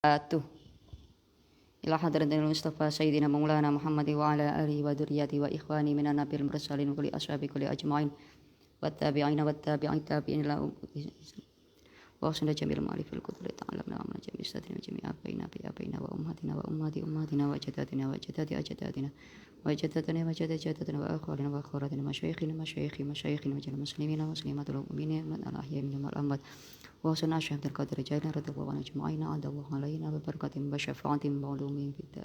Atuh ila hadratil Mustafa Sayyidina Maulana Muhammad wa ala alihi wa dzurriyyati wa ikhwani minan nabiyil mursalin wa kulli ashabi kulli ajma'in wa tabi'ina wa tabi'in tabi'in la wa sunna jamil ma'rifil qudri ta'alamna wa man jami' istatina jami' abaina wa ummatina wa ummati ummatina wa jadatina wa jadati ajadatina wa jadatina wa jadati jadatina wa akhwarina wa akhwaratina masyayikhina masyayikhina wa jal muslimina wa muslimatul mu'minin man al-ahya minhum al-amwat wa sunna syahadul qadri jana radallahu anhu ajma'ina adallahu alaina wa barakatim wa syafa'atim ma'lumin fid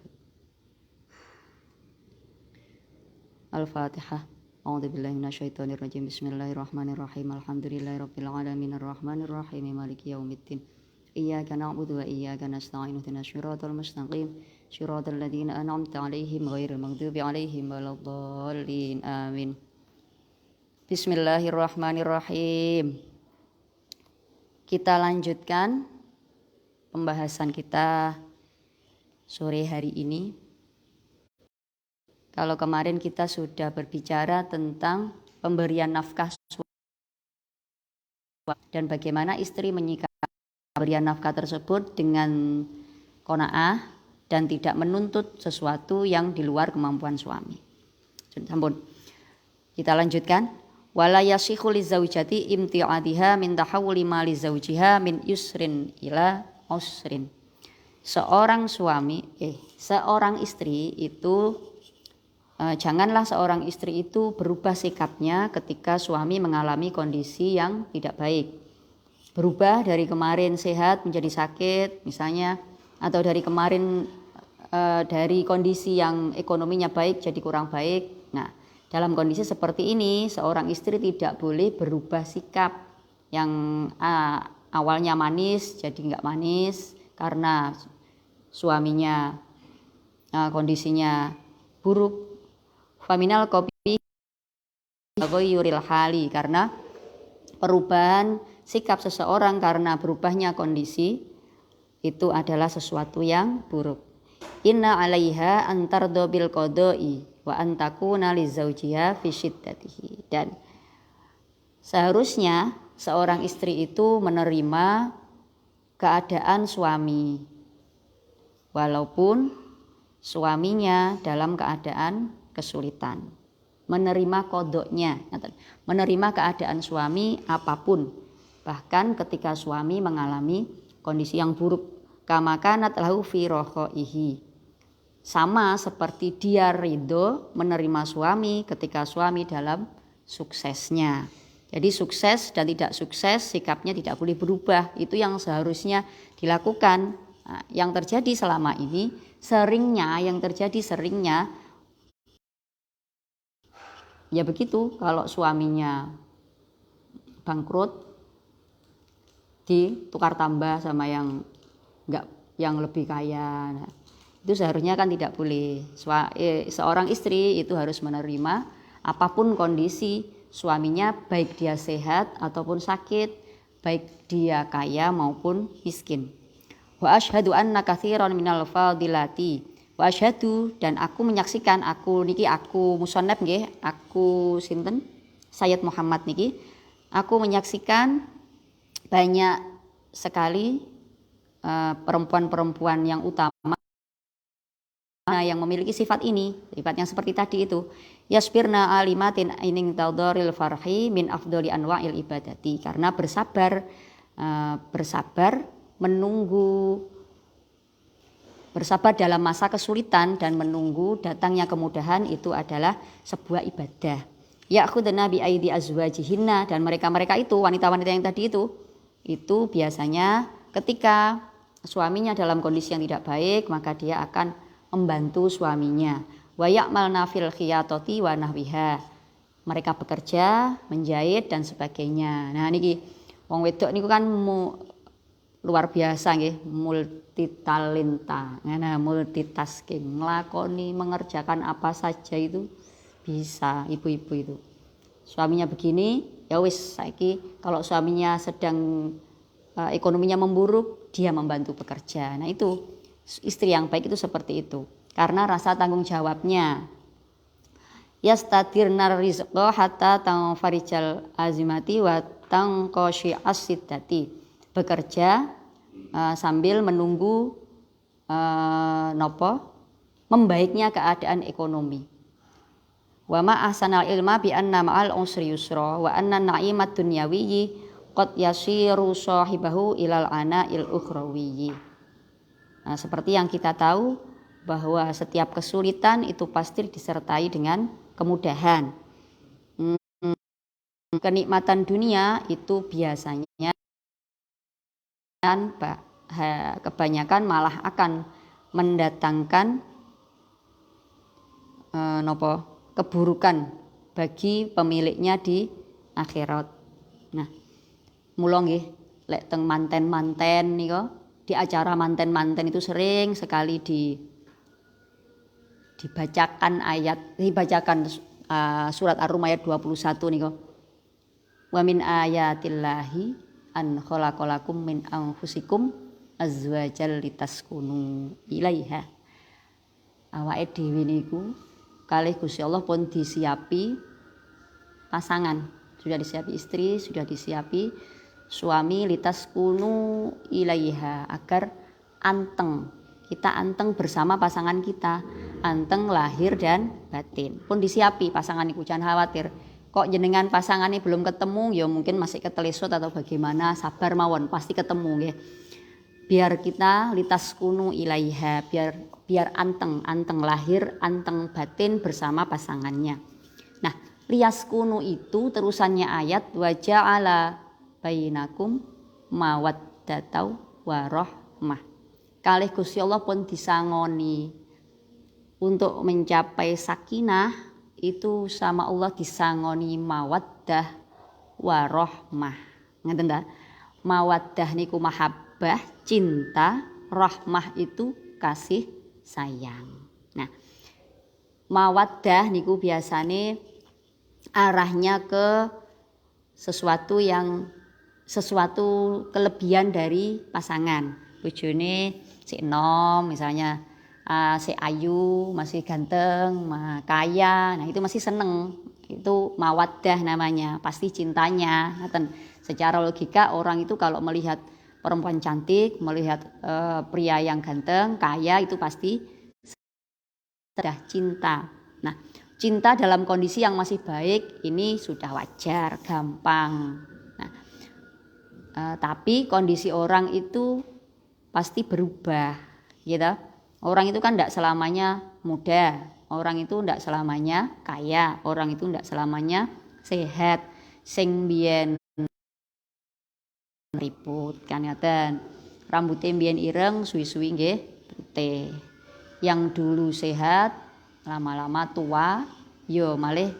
Al-Fatihah. A'udzu billahi minasyaitonir rajim. Bismillahirrahmanirrahim. Alhamdulillahirabbil alamin arrahmanir rahim maliki yaumiddin. Iyyaka na'budu wa iyyaka nasta'in. Ihdinas siratal mustaqim. Shiratal ladzina an'amta 'alaihim ghairil maghdubi 'alaihim waladdallin. Amin. Bismillahirrahmanirrahim. Kita lanjutkan pembahasan kita sore hari ini. Kalau kemarin kita sudah berbicara tentang pemberian nafkah dan bagaimana istri menyikapi pemberian nafkah tersebut dengan qanaah dan tidak menuntut sesuatu yang di luar kemampuan suami. Sampun. Kita lanjutkan. Wala yashihu lizaujati imti'adiha min tahawuli ma lizaujiha min yusrin ila usrin. Seorang istri itu janganlah seorang istri itu berubah sikapnya ketika suami mengalami kondisi yang tidak baik. Berubah dari kemarin sehat menjadi sakit misalnya, atau dari kemarin dari kondisi yang ekonominya baik jadi kurang baik. Nah, dalam kondisi seperti ini seorang istri tidak boleh berubah sikap yang awalnya manis jadi enggak manis karena suaminya kondisinya buruk. Faminal kopi yuril hali, karena perubahan sikap seseorang karena berubahnya kondisi itu adalah sesuatu yang buruk. Inna 'alaiha antardo bil qada'i wa antakuna lizaujiha fi syiddatihi. Dan seharusnya seorang istri itu menerima keadaan suami walaupun suaminya dalam keadaan kesulitan, menerima kodoknya, menerima keadaan suami apapun, bahkan ketika suami mengalami kondisi yang buruk. Kama kanat lahu fi rohoihi, sama seperti dia ridho menerima suami ketika suami dalam suksesnya. Jadi sukses dan tidak sukses sikapnya tidak boleh berubah, itu yang seharusnya dilakukan. Nah, yang terjadi selama ini seringnya ya begitu, kalau suaminya bangkrut ditukar tambah sama yang lebih kaya. Nah, itu seharusnya kan tidak boleh. Seorang istri itu harus menerima apapun kondisi suaminya, baik dia sehat ataupun sakit, baik dia kaya maupun miskin. Wa asyhadu anna katsiran minal fadilati. Wa asyhadu, dan aku menyaksikan, aku musannaf nggih, aku sinten Sayyid Muhammad niki, aku menyaksikan banyak sekali perempuan-perempuan yang utama yang memiliki sifat ini, sifat yang seperti tadi itu. Yasbirna alimatin ining tadharil farhi min afdhali anwa'il ibadati, karena bersabar dalam masa kesulitan dan menunggu datangnya kemudahan itu adalah sebuah ibadah. Ya'khudna bi aidi azwajihinna, dan mereka itu wanita-wanita yang tadi itu biasanya ketika suaminya dalam kondisi yang tidak baik, maka dia akan membantu suaminya. Wa ya'malna fil khiyatati wa nahwiha, mereka bekerja, menjahit dan sebagainya. Nah niki wong wedok niku kan luar biasa nggih, multitalenta, multitasking, nglakoni mengerjakan apa saja itu bisa ibu-ibu itu. Suaminya begini, ya wis saiki kalau suaminya sedang ekonominya memburuk, dia membantu bekerja. Nah itu istri yang baik itu seperti itu, karena rasa tanggung jawabnya. Yastatirnar rizqa hatta tanfarijal azimati wa tanqashi as-siddati, bekerja sambil menunggu membaiknya keadaan ekonomi. Wa ma ahsanal ilma bi anna ma'al usri yusra wa anna na'imat dunyawiyyi qad yasiru sahibahu ilal ana'il ukhrawiyyi. Nah, seperti yang kita tahu bahwa setiap kesulitan itu pasti disertai dengan kemudahan. Kenikmatan dunia itu biasanya kebanyakan malah akan mendatangkan keburukan bagi pemiliknya di akhirat. Nah, mula nggih lek teng manten-manten nika, di acara manten-manten itu sering sekali dibacakan surat Ar-Rum ayat 21 nika. Wa min ayatillahi an khalaqalakum min anfusikum azwajal litaskunu ilaiha. Awake dhewe niku kalih Gusti Allah pun disiapi pasangan, sudah disiapi istri, sudah disiapi suami, litaskunu ilaiha, agar anteng, kita anteng bersama pasangan kita, anteng lahir dan batin pun disiapi pasangan niku. Jangan khawatir, kok jenengan pasangannya belum ketemu, ya mungkin masih ketelesot atau bagaimana, sabar mawon, pasti ketemu nggih. Biar kita litaskunu ilaiha, biar anteng lahir, anteng batin bersama pasangannya. Nah, liyaskunu itu terusannya ayat wa ja'ala bainakum mawaddatau warahmah. Kalih Gusti Allah pun disangoni untuk mencapai sakinah itu sama Allah disangoni mawaddah warahmah. Ngeten ta? Mawaddah niku mahabbah, cinta, rahmah itu kasih sayang. Nah, mawaddah niku biasane arahnya ke sesuatu kelebihan dari pasangan. Bojone sik enom misalnya, sik ayu, masih ganteng, kaya. Nah, itu masih seneng. Itu mawaddah namanya, pasti cintanya. Secara logika orang itu kalau melihat perempuan cantik, melihat pria yang ganteng, kaya, itu pasti sudah cinta. Nah, cinta dalam kondisi yang masih baik ini sudah wajar, gampang. Nah, tapi kondisi orang itu pasti berubah, gitu. Orang itu kan tidak selamanya muda, orang itu tidak selamanya kaya, orang itu tidak selamanya sehat. Sing biyen ribut kan ngaten, rambutnya mbiyen ireng suwi-suwi nggih putih. Yang dulu sehat lama-lama tua yo malih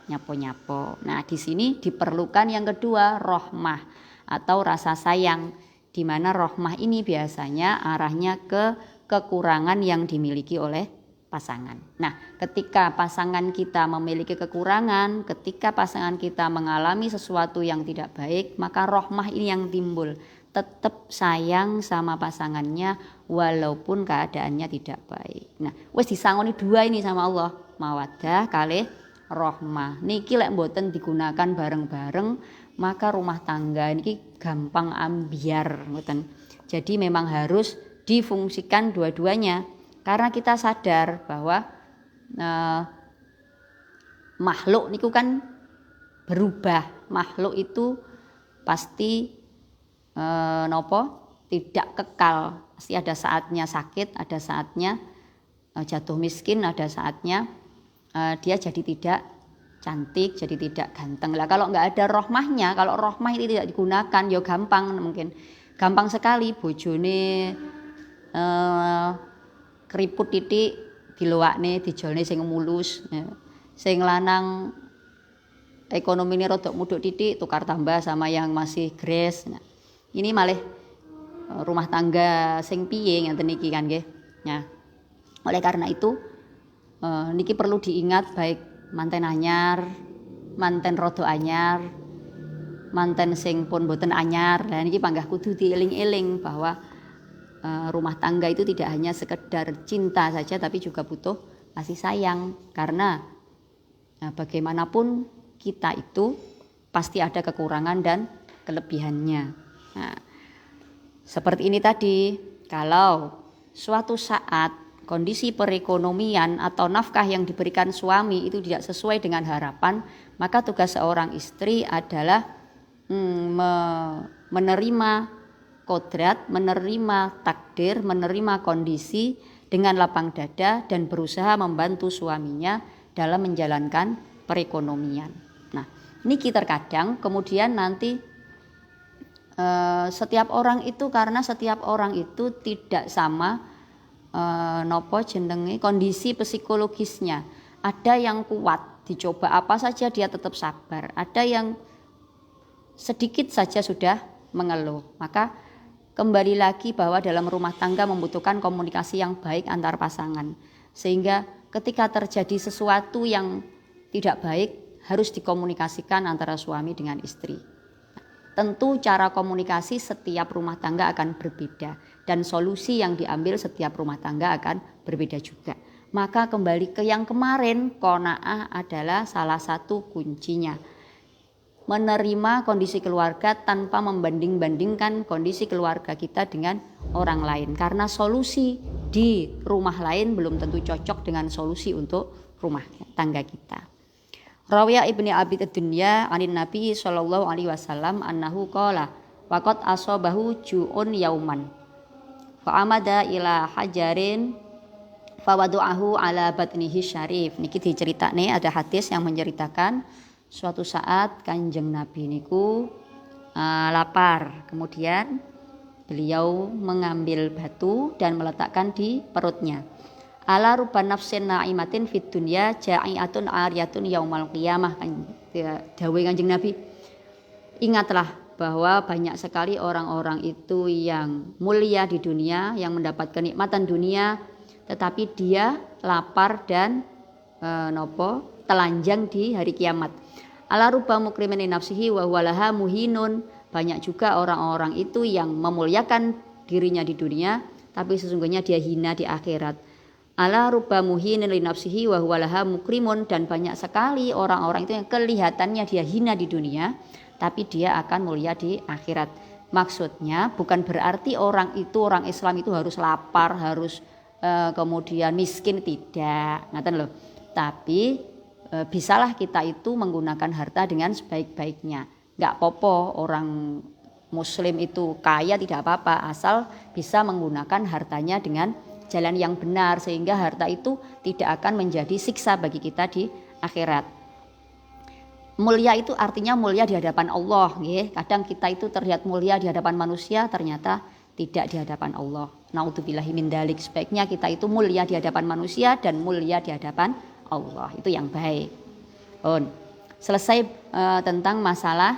nyapo-nyapo. Nah, di sini diperlukan yang kedua, rahmah atau rasa sayang, di mana rahmah ini biasanya arahnya ke kekurangan yang dimiliki oleh pasangan. Nah, ketika pasangan kita memiliki kekurangan, ketika pasangan kita mengalami sesuatu yang tidak baik, maka rahmah ini yang timbul. Tetap sayang sama pasangannya walaupun keadaannya tidak baik. Nah, wis disangoni dua ini sama Allah, mawaddah kalih rahmah. Niki lek mboten digunakan bareng-bareng, maka rumah tangga niki gampang ambiar ngoten. Jadi memang harus difungsikan dua-duanya. Karena kita sadar bahwa makhluk niku kan berubah. Makhluk itu pasti tidak kekal. Pasti ada saatnya sakit, ada saatnya jatuh miskin, ada saatnya dia jadi tidak cantik, jadi tidak ganteng. Lah kalau nggak ada rahmahnya, kalau rahmah itu tidak digunakan, ya gampang sekali bojone keriput titik diluwakne dijolne sing mulus, sing lanang ekonomine rodok mudhuk titik tukar tambah sama yang masih gres. Nah, ini malah rumah tangga sing piye ngeten niki kan nggih. Nah, oleh karena itu niki perlu diingat, baik manten anyar, manten rodok anyar, manten sing pun boten anyar. Lah niki panggah kudu dieling-eling bahwa rumah tangga itu tidak hanya sekedar cinta saja, tapi juga butuh kasih sayang. Karena bagaimanapun kita itu pasti ada kekurangan dan kelebihannya. Nah, seperti ini tadi, kalau suatu saat kondisi perekonomian atau nafkah yang diberikan suami itu tidak sesuai dengan harapan, maka tugas seorang istri adalah menerima kodrat, menerima takdir, menerima kondisi dengan lapang dada dan berusaha membantu suaminya dalam menjalankan perekonomian. Nah, ini terkadang kemudian nanti setiap orang itu, karena setiap orang itu tidak sama kondisi psikologisnya. Ada yang kuat, dicoba apa saja dia tetap sabar. Ada yang sedikit saja sudah mengeluh. Maka kembali lagi bahwa dalam rumah tangga membutuhkan komunikasi yang baik antar pasangan. Sehingga ketika terjadi sesuatu yang tidak baik harus dikomunikasikan antara suami dengan istri. Tentu cara komunikasi setiap rumah tangga akan berbeda dan solusi yang diambil setiap rumah tangga akan berbeda juga. Maka kembali ke yang kemarin, qanaah adalah salah satu kuncinya. Menerima kondisi keluarga tanpa membanding-bandingkan kondisi keluarga kita dengan orang lain. Karena solusi di rumah lain belum tentu cocok dengan solusi untuk rumah tangga kita. Rawiya Ibni Abi Dunya anin Nabi sallallahu alaihi wasallam annahu qala waqad asabahu ju'un yauman fa amada ila hajarin fawadu'ahu ala batnihi syarif. Niki diceritakne, ada hadis yang menceritakan suatu saat Kanjeng Nabi niku lapar, kemudian beliau mengambil batu dan meletakkan di perutnya. Ala ruban nafsin na'imatin fid dunya ja'iatun ariyatun yaumal qiyamah. Dawuh Kanjeng Nabi, ingatlah bahwa banyak sekali orang-orang itu yang mulia di dunia, yang mendapat kenikmatan dunia, tetapi dia lapar dan telanjang di hari kiamat. Ala rubba mukrimin li nafsihi wa huwa laha muhinun. Banyak juga orang-orang itu yang memuliakan dirinya di dunia, tapi sesungguhnya dia hina di akhirat. Ala rubba muhinin li nafsihi wa huwa laha mukrimun. Dan banyak sekali orang-orang itu yang kelihatannya dia hina di dunia, tapi dia akan mulia di akhirat. Maksudnya bukan berarti orang Islam itu harus lapar, harus kemudian miskin, tidak. Ngaten loh. Tapi bisalah kita itu menggunakan harta dengan sebaik-baiknya. Enggak apa-apa orang muslim itu kaya, tidak apa-apa, asal bisa menggunakan hartanya dengan jalan yang benar, sehingga harta itu tidak akan menjadi siksa bagi kita di akhirat. Mulia itu artinya mulia di hadapan Allah, nggih. Kadang kita itu terlihat mulia di hadapan manusia, ternyata tidak di hadapan Allah. Naudzubillahi min dzalik. Sebaiknya kita itu mulia di hadapan manusia dan mulia di hadapan Allah. Itu yang baik. Selesai tentang masalah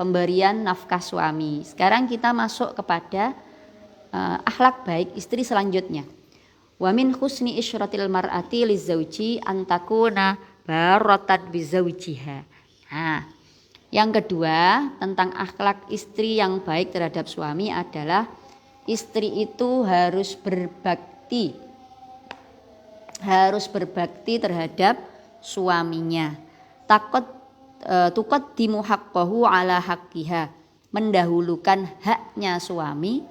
pemberian nafkah suami. Sekarang kita masuk kepada akhlak baik istri selanjutnya. Wa min husni isyratil mar'ati lizauji antakuna baratan bizaujiha. Nah, yang kedua tentang akhlak istri yang baik terhadap suami adalah istri itu harus berbakti terhadap suaminya. Tuqaddimu haqqahu ala haqqiha, mendahulukan haknya suami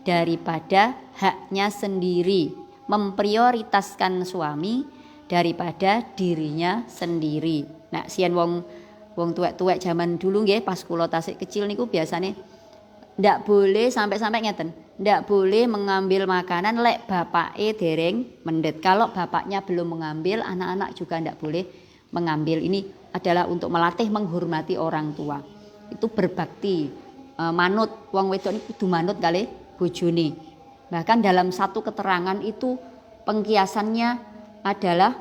daripada haknya sendiri, memprioritaskan suami daripada dirinya sendiri. Nah, sian wong tuwek-tuwek zaman dulu nggih, pas kula tasik kecil niku biasane ndak boleh sampai ngeten, ndak boleh mengambil makanan lek bapake dereng mendet. Kalau bapaknya belum mengambil, anak-anak juga ndak boleh mengambil. Ini adalah untuk melatih menghormati orang tua. Itu berbakti, manut. Wong wedok niku kudu manut kalih bojone. Bahkan dalam satu keterangan itu pengkiasannya adalah,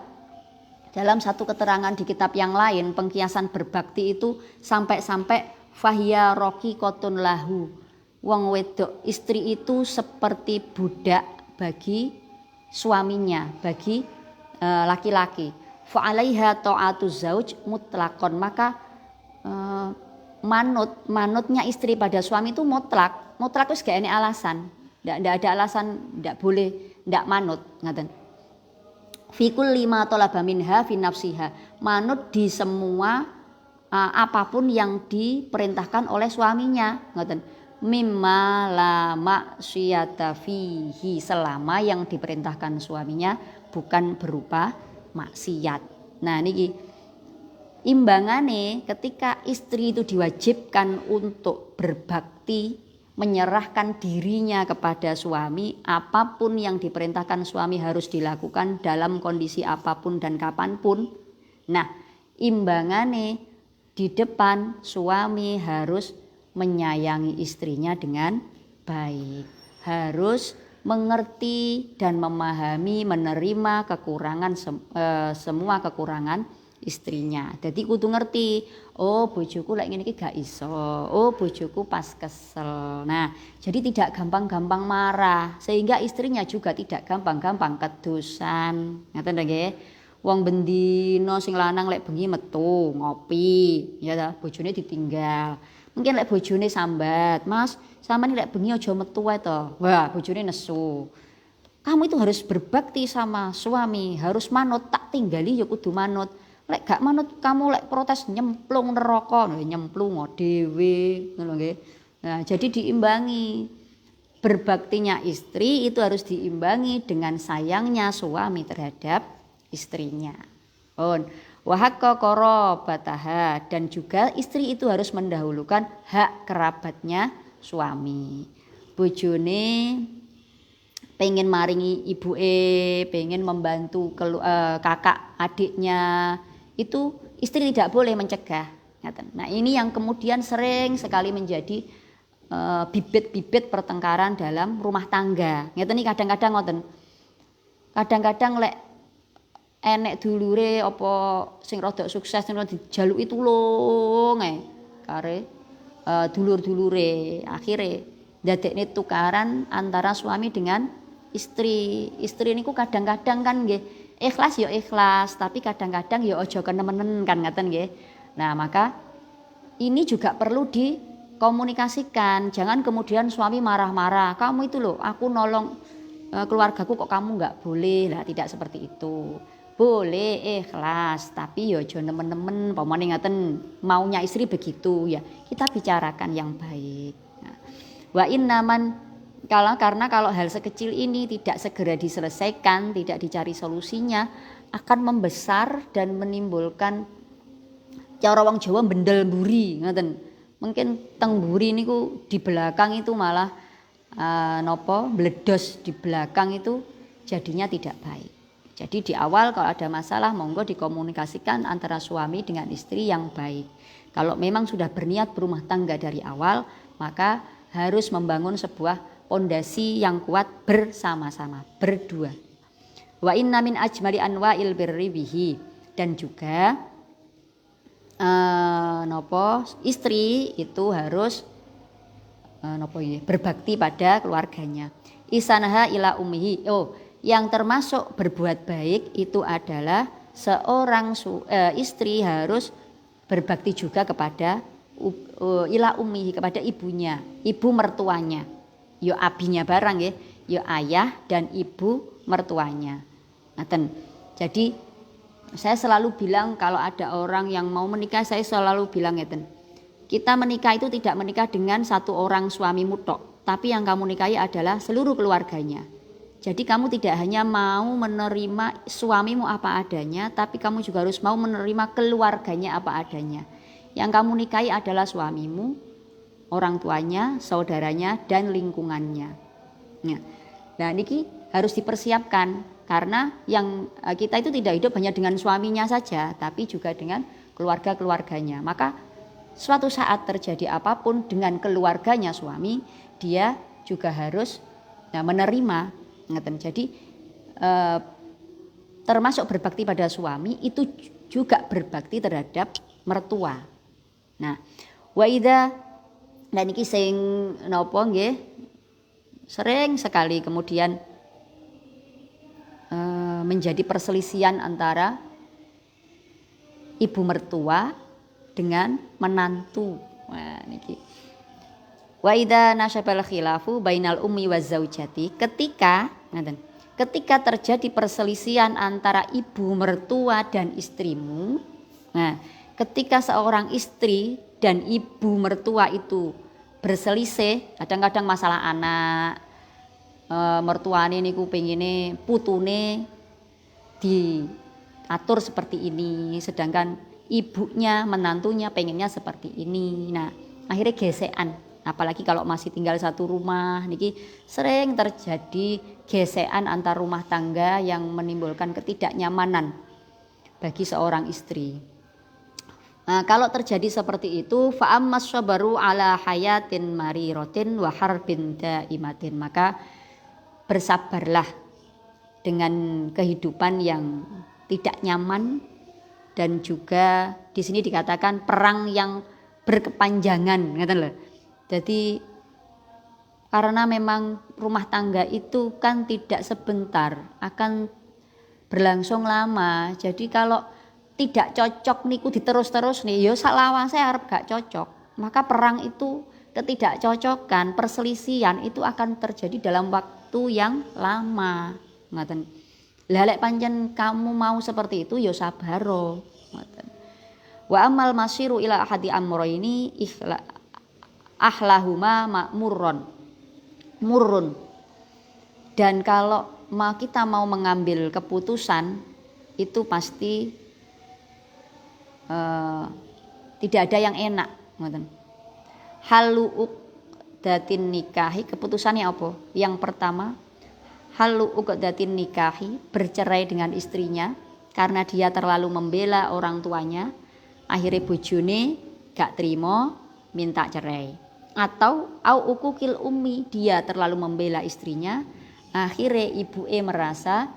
dalam satu keterangan di kitab yang lain, pengkiasan berbakti itu sampai fahya raqiqatun lahu. Wong wedok istri itu seperti budak bagi suaminya, bagi laki-laki. Fa 'alaiha ta'atuz zauj mutlaqon. Maka manutnya istri pada suami itu mutlak wis gak enek alasan. Ndak ada alasan ndak boleh ndak manut, ngaten. Fi kulli ma talaba minha fi nafsiha, manut di semua apapun yang diperintahkan oleh suaminya, ngaten. mimma la maksiyata fihi, selama yang diperintahkan suaminya bukan berupa maksiat. Nah niki imbangane ketika istri itu diwajibkan untuk berbakti, menyerahkan dirinya kepada suami, apapun yang diperintahkan suami harus dilakukan dalam kondisi apapun dan kapanpun. Nah imbangane di depan suami harus menyayangi istrinya dengan baik, harus mengerti dan memahami, menerima kekurangan semua kekurangan istrinya. Jadi kudu ngerti, oh bojoku lek ngene iki gak iso, oh bojoku pas kesel. Nah, jadi tidak gampang-gampang marah, sehingga istrinya juga tidak gampang-gampang kedusan. Ngaten nggih. Wong bendino sing lanang lek bengi metu ngopi, ya ta, bojone ditinggal. Mungkin lek bojone sambat, "Mas, sampean lek bengi aja metu wae to." Wah, bojone nesu. Kamu itu harus berbakti sama suami, harus manut, tak tinggali ya kudu manut. Lek gak manut kamu lek protes nyemplung neraka, nyemplung dhewe ngono nggih. Nah, jadi diimbangi. Berbaktinya istri itu harus diimbangi dengan sayangnya suami terhadap istrinya. Wahakka qarabataha, dan juga istri itu harus mendahulukan hak kerabatnya suami. Bojone pengen maringi ibuke, pengen membantu kakak adiknya, itu istri tidak boleh mencegah. Nah ini yang kemudian sering sekali menjadi bibit-bibit pertengkaran dalam rumah tangga. Ngeten iki kadang-kadang ngoten. Kadang-kadang lek enek dulure apa sing rada sukses sing dijaluki tulung kare dulur-dulure, akhire ndadekne tukaran antara suami dengan istri. Istri niku kadang-kadang kan nggih ikhlas ya ikhlas, tapi kadang-kadang ya aja kenemenen kan ngaten nggih. Nah, maka ini juga perlu dikomunikasikan. Jangan kemudian suami marah-marah, "Kamu itu loh, aku nolong keluargaku kok kamu nggak boleh." Lah tidak seperti itu. Boleh ikhlas, tapi ya aja nemen-nemen, pamane ngaten maunya istri begitu ya. Kita bicarakan yang baik. Nah, wa innaman karena kalau hal sekecil ini tidak segera diselesaikan, tidak dicari solusinya, akan membesar dan menimbulkan cara wong Jawa bendel mburi ngoten. Mungkin teng mburi niku di belakang itu malah bledos di belakang itu jadinya tidak baik. Jadi di awal kalau ada masalah monggo dikomunikasikan antara suami dengan istri yang baik. Kalau memang sudah berniat berumah tangga dari awal, maka harus membangun sebuah pondasi yang kuat bersama-sama, berdua. Wa inna min ajmali anwa'il birri bihi, dan juga istri itu harus berbakti pada keluarganya. Isanaha ila ummihi. Yang termasuk berbuat baik itu adalah seorang istri harus berbakti juga kepada ila ummihi, kepada ibunya, ibu mertuanya. Yo abinya barang ya, yo ayah dan ibu mertuanya. Ngaten. Jadi saya selalu bilang kalau ada orang yang mau menikah, saya selalu bilang ngeten. Kita menikah itu tidak menikah dengan satu orang suamimu tok, tapi yang kamu nikahi adalah seluruh keluarganya. Jadi kamu tidak hanya mau menerima suamimu apa adanya, tapi kamu juga harus mau menerima keluarganya apa adanya. Yang kamu nikahi adalah suamimu, orang tuanya, saudaranya, dan lingkungannya. Nah, niki harus dipersiapkan karena yang kita itu tidak hidup hanya dengan suaminya saja, tapi juga dengan keluarga-keluarganya. Maka suatu saat terjadi apapun dengan keluarganya suami, dia juga harus menerima. Jadi termasuk berbakti pada suami itu juga berbakti terhadap mertua. Nah, wa idza dan iki sing napa nggih sering sekali kemudian menjadi perselisihan antara ibu mertua dengan menantu. Nah, niki wa idza nasyabal khilafu bainal ummi waz zaujati, ketika terjadi perselisihan antara ibu mertua dan istrimu. Nah, ketika seorang istri dan ibu mertua itu berselisih, kadang-kadang masalah anak, mertuane niku pengine putune diatur seperti ini, sedangkan ibunya, menantunya pengennya seperti ini. Nah, akhirnya gesekan. Apalagi kalau masih tinggal satu rumah, niki sering terjadi gesekan antar rumah tangga yang menimbulkan ketidaknyamanan bagi seorang istri. Nah, kalau terjadi seperti itu, fa'ammas sabaru ala hayatin marirotin wa harbin daimatin, maka bersabarlah dengan kehidupan yang tidak nyaman, dan juga di sini dikatakan perang yang berkepanjangan, ngeten lho. Jadi karena memang rumah tangga itu kan tidak sebentar, akan berlangsung lama. Jadi kalau tidak cocok niku diterus-terus nih, yo salawase arep gak cocok. Maka perang itu, ketidakcocokan, perselisihan itu akan terjadi dalam waktu yang lama. Ngoten. Lah lek pancen kamu mau seperti itu yo sabaro. Ngoten. Wa amal masiru ila ahadi amroini ahlahuma murrun. Dan kalau kita mau mengambil keputusan itu pasti tidak ada yang enak, ngoten. Halu uqdatin nikahi, keputusannya apa? Yang pertama, halu uqdatin nikahi, bercerai dengan istrinya karena dia terlalu membela orang tuanya, akhirnya bojone gak terima minta cerai. Atau au ukukil ummi, dia terlalu membela istrinya, akhirnya ibunya merasa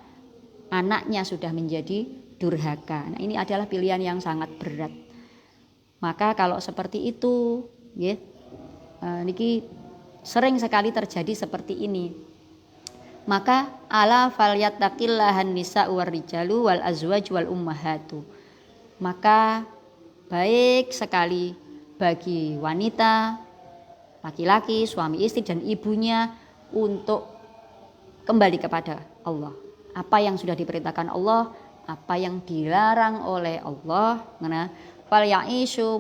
anaknya sudah menjadi durhaka. Nah, ini adalah pilihan yang sangat berat. Maka kalau seperti itu, ya, niki sering sekali terjadi seperti ini. Maka ala falyattaqillahan nisa'u warrijalu wal azwaj wal ummahatu. Maka baik sekali bagi wanita, laki-laki, suami istri dan ibunya untuk kembali kepada Allah. Apa yang sudah diperintahkan Allah, apa yang dilarang oleh Allah. Karena fal ya'ishu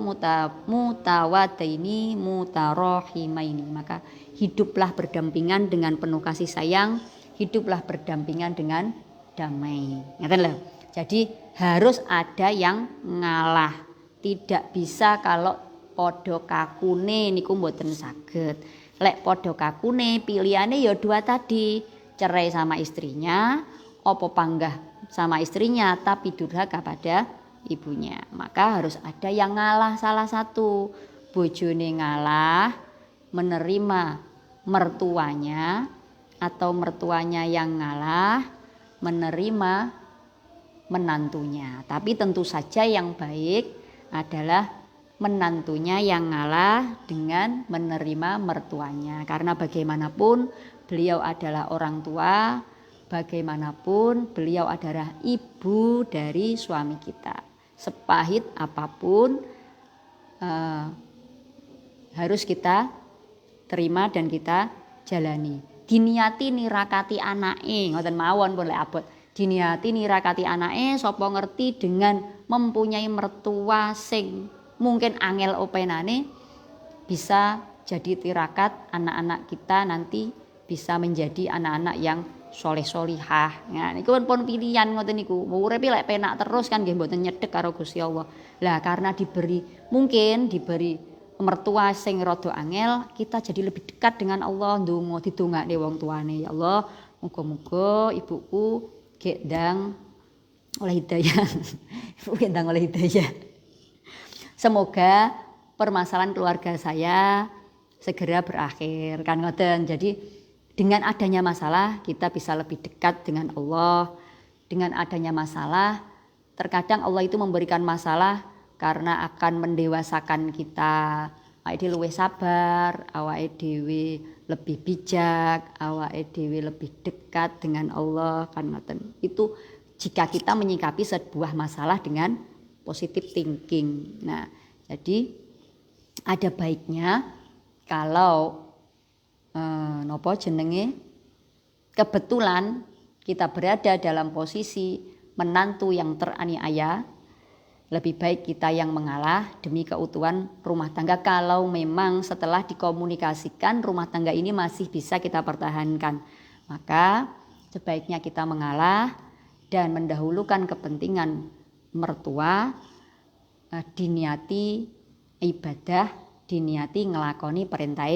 mutawadaini mutarahimaini, maka hiduplah berdampingan dengan penuh kasih sayang, hiduplah berdampingan dengan damai. Ngaten lho. Jadi harus ada yang ngalah. Tidak bisa kalau podo kakune niku mboten saged. Lek podo kakune pilihane ya dua tadi, cerai sama istrinya, opo panggah sama istrinya tapi durhaka pada ibunya. Maka harus ada yang ngalah salah satu. Bojone ngalah menerima mertuanya, atau mertuanya yang ngalah menerima menantunya. Tapi tentu saja yang baik adalah menantunya yang ngalah dengan menerima mertuanya. Karena bagaimanapun beliau adalah orang tua, bagaimanapun beliau adalah ibu dari suami kita. Sepahit apapun harus kita terima dan kita jalani. Diniati nirakati anake, ngoten mawon pun lek abot. Diniati nirakati anake, sapa ngerti dengan mempunyai mertua sing mungkin angel openane, bisa jadi tirakat anak-anak kita nanti bisa menjadi anak-anak yang soleh-solihah. Nah, niku pun pilihan ngoten niku. Uripe lek penak terus kan nggih mboten nyedhek karo Gusti Allah. Lah karena diberi mertua sing rada angel, kita jadi lebih dekat dengan Allah, ndonga didongakne wong tuane. Ya Allah, muga-muga ibuku gek ndang oleh hidayah. Ibu gek ndang oleh hidayah. Semoga permasalahan keluarga saya segera berakhir, kan ngoten. Jadi dengan adanya masalah kita bisa lebih dekat dengan Allah. Dengan adanya masalah, terkadang Allah itu memberikan masalah karena akan mendewasakan kita. Awake dhewe luwih sabar, awake dhewe lebih bijak, awake dhewe lebih dekat dengan Allah, kan ngoten. Itu jika kita menyikapi sebuah masalah dengan positive thinking. Nah, jadi ada baiknya kalau kebetulan kita berada dalam posisi menantu yang teraniaya, lebih baik kita yang mengalah demi keutuhan rumah tangga kalau memang setelah dikomunikasikan rumah tangga ini masih bisa kita pertahankan. Maka sebaiknya kita mengalah dan mendahulukan kepentingan mertua, diniati ibadah, diniati ngelakoni perintah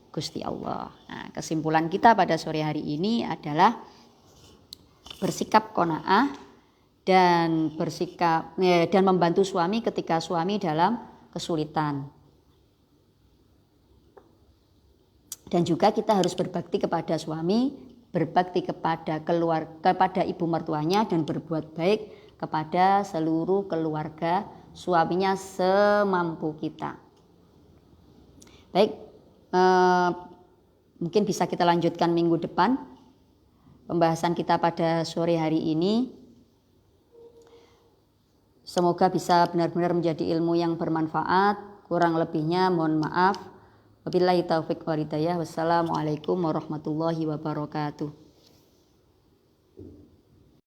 Gusti Allah. Nah, kesimpulan kita pada sore hari ini adalah bersikap qanaah dan membantu suami ketika suami dalam kesulitan. Dan juga kita harus berbakti kepada suami, berbakti kepada kepada ibu mertuanya dan berbuat baik kepada seluruh keluarga suaminya semampu kita. Baik, mungkin bisa kita lanjutkan minggu depan pembahasan kita pada sore hari ini. Semoga bisa benar-benar menjadi ilmu yang bermanfaat. Kurang lebihnya mohon maaf. Wabillahi taufiq wal hidayah. Wassalamualaikum warahmatullahi wabarakatuh.